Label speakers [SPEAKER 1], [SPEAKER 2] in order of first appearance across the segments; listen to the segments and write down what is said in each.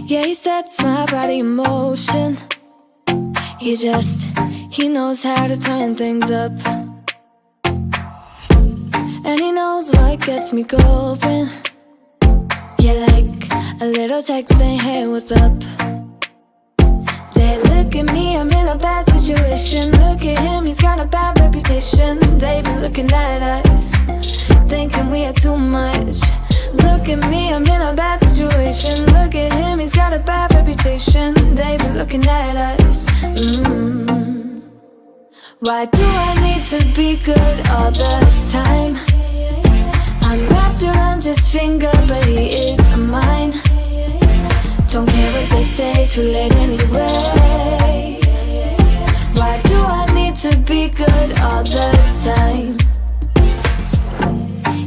[SPEAKER 1] Yeah, he sets my body in motion. He knows how to turn things up. And he knows what gets me going. Yeah, like a little text saying, hey, what's up? They look at me, I'm in a bad situation. Look at him, he's got a bad reputation. They be looking at us, thinking we are too much. Look at me, I'm in a bad situation. Look at him, he's got a bad reputation. They be looking at us. Why do I need to be good all the time? I'm wrapped around his finger, but he is mine. Don't care what they say, too late anyway. Why do I need to be good all the time?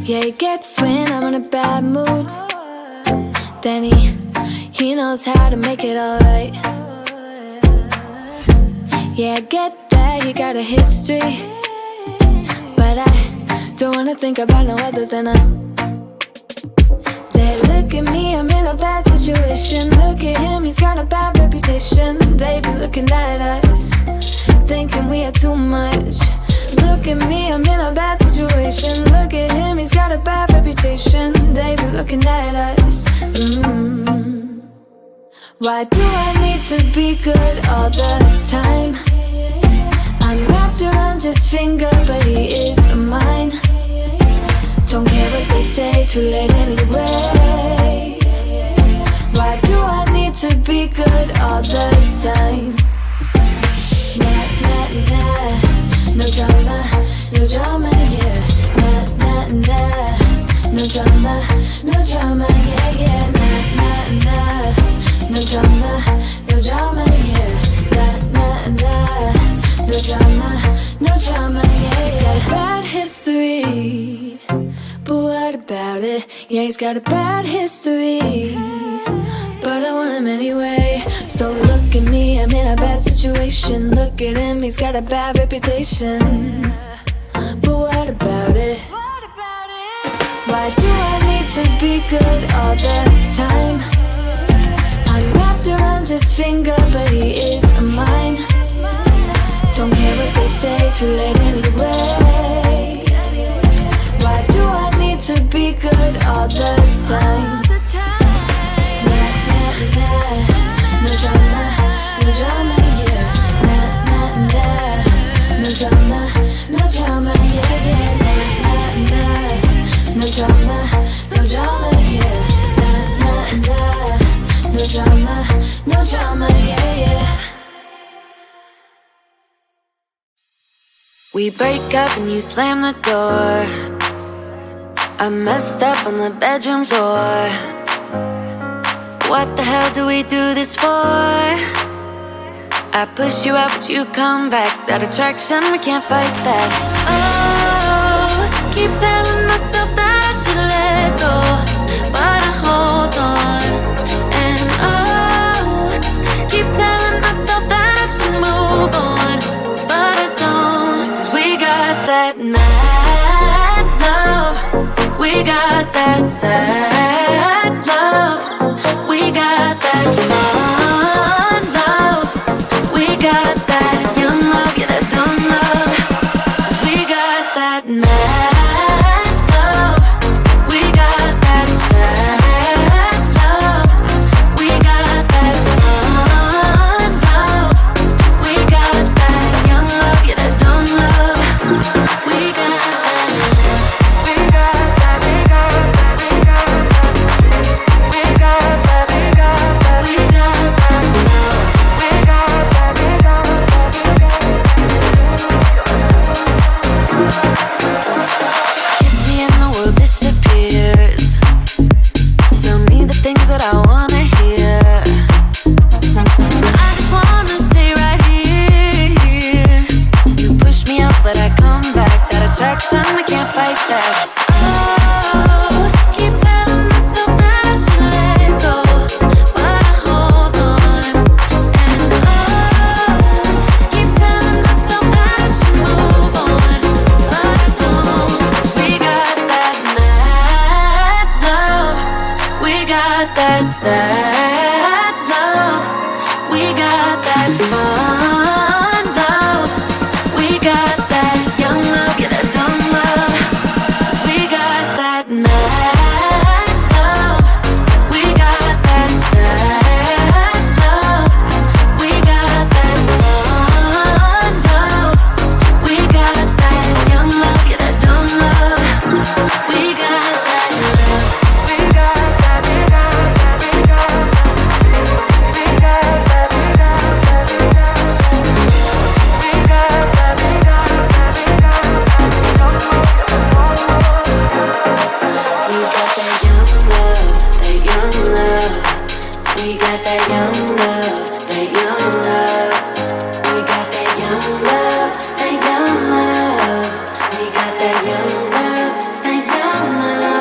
[SPEAKER 1] Yeah, he gets when I'm in a bad mood. Then he knows how to make it alright. Yeah, I get that you got a history, but I don't wanna think about no other than us. They look at me, I'm in a bad situation. Look at him, he's got a bad reputation. They be looking at us, thinking we are too much. Look at me, I'm in a bad situation. Look at him, he's got a bad reputation. They be looking at us. Why do I need to be good all the time? I'm wrapped around his finger, but he is mine. Don't care what they say, too late anyway. Why do I need to be good all the time? Nah, nah, nah. No drama, yeah. Nah, nah, nah. No drama, yeah. Nah, nah, nah. No drama, yeah. Nah, nah, nah. No drama, yeah. He's got a bad history, but what about it? Yeah, he's got a bad history, but I want him anyway. So look at me, I'm in a bad situation. Look at him, he's got a bad reputation, but what about it? Why do I need to be good all the time? I'm wrapped around his finger, but he is mine. Don't care what they say, too late anyway. Why do I need to be good all the time? Nah, nah, nah. No drama, yeah. Nah, nah, nah. No drama, yeah. Nah, nah, nah. No drama, yeah. Nah, nah, nah. No drama, yeah.
[SPEAKER 2] We break up and you slam the door. I messed up on the bedroom floor. What the hell do we do this for? I push you out but you come back. That attraction, we can't fight that. Oh, keep telling myself that I should let go, but I hold on. And oh, keep telling myself that I should move on, but I don't. 'Cause we got that mad love, we got that sad love, we got that fun love, we got that young love, yeah, that dumb love. 'Cause we got that mad love, we got that sad love, we got that fun love, we got that young love, yeah, that dumb love. We got that, we got that, we got that, we got that, we got that, we got that, we got that love, we got that, we got that, we got that. Kiss me and the world disappears. Tell me the things that I wanna hear. I just wanna stay right here. You push me out, but I come back. That attraction, we can't fight that. Oh, keep telling myself that I should let go, but I hold on. And oh, keep telling myself that I should move on, but I don't. 'Cause we got that mad love, we got that sad We got that fun love. We got that young love, yeah, that dumb love. We got that mad love. We got that sad love. We got that fun love. We got that young love, yeah, that dumb love. We got that love. We got that, we got that, we got that. We got that, we got that, we got that. We got that, we got that, we got that. We got that young love, that young love. We got that young love, that young love. We got that young love, that young love. We got that young love, that young love.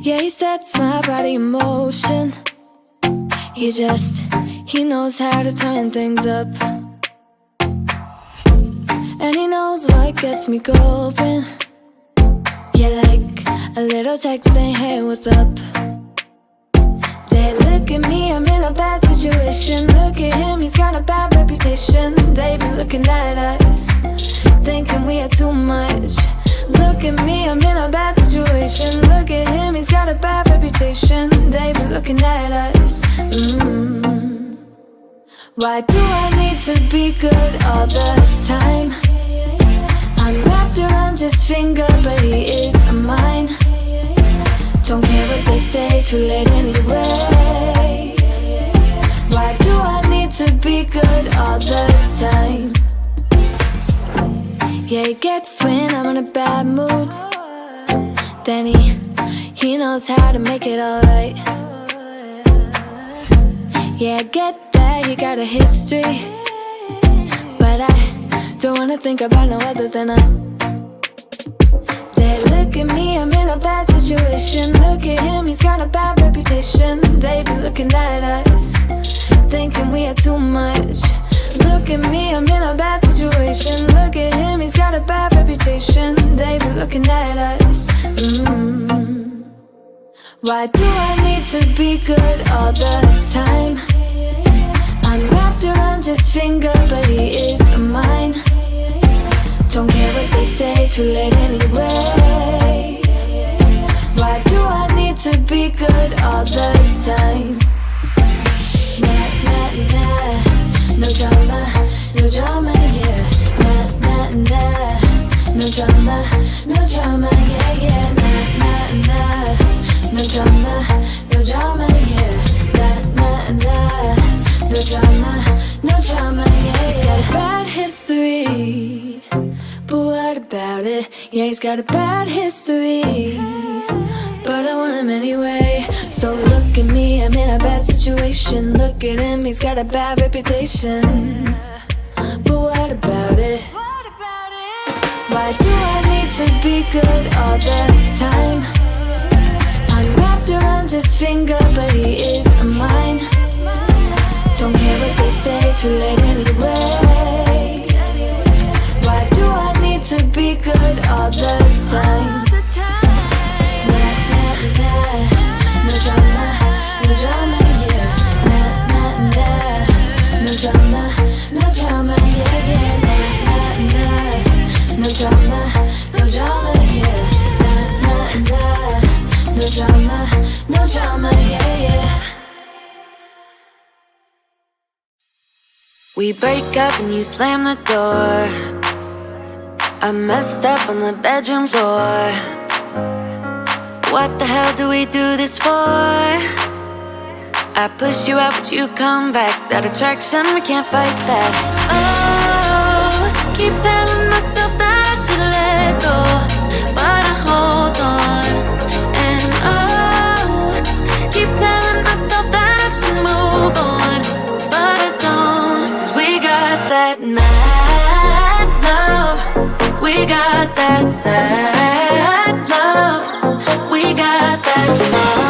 [SPEAKER 1] Yeah, he sets my body in motion. He knows how to turn things up. And he knows what gets me going. Yeah, like a little text saying, hey, what's up? They look at me, I'm in a bad situation. Look at him, he's got a bad reputation. They be looking at us, thinking we are too much. Look at me, I'm in a bad situation. Look at him, he's got a bad reputation. They be looking at us. Why do I need to be good all the time? I'm wrapped around his finger, but he is mine. Don't care what they say, too late anyway. Why do I need to be good all the time? Yeah, he gets when I'm in a bad mood. Then He knows how to make it alright. Yeah, I get that you got a history, but I don't wanna think about no other than us. They look at me, I'm in a bad situation. Look at him, he's got a bad reputation. They be looking at us, thinking we are too much. Look at me, I'm in a bad situation. Look at him, he's got a bad reputation. They be looking at us. Why do I need to be good all the time? I'm wrapped around his finger, but he is mine. Don't care what they say, too late anyway. Why do I need to be good all the time? Nah, nah, nah. No drama, no drama, yeah. Nah, nah, nah. No drama, no drama, yeah, yeah. Nah, nah, nah. No drama, no drama, yeah. Nah, nah, nah. No drama, no drama, yeah, yeah. He's got a bad history, but what about it? Yeah, he's got a bad history, but I want him anyway. So look at me, I'm in a bad situation. Look at him, he's got a bad reputation, but what about it? Why do I need to be good all the time? I'm wrapped around his finger, but he is mine. Don't care what they say, too late anyway. Why do I need to be good all the time? Nah, nah, nah. No drama, no drama, yeah. Nah, nah, nah. No drama, no drama, yeah, yeah. Nah, nah, nah. No drama, no drama, yeah. Nah, nah, nah. No drama, no drama, yeah, yeah.
[SPEAKER 2] We break up and you slam the door. I messed up on the bedroom floor. What the hell do we do this for? I push you out but you come back. That attraction, we can't fight that. Oh, keep telling myself that I should let go, but I hold on. And oh, keep telling myself that I should move on, but I don't. 'Cause we got that mad love, we got that sad love, we got that fun.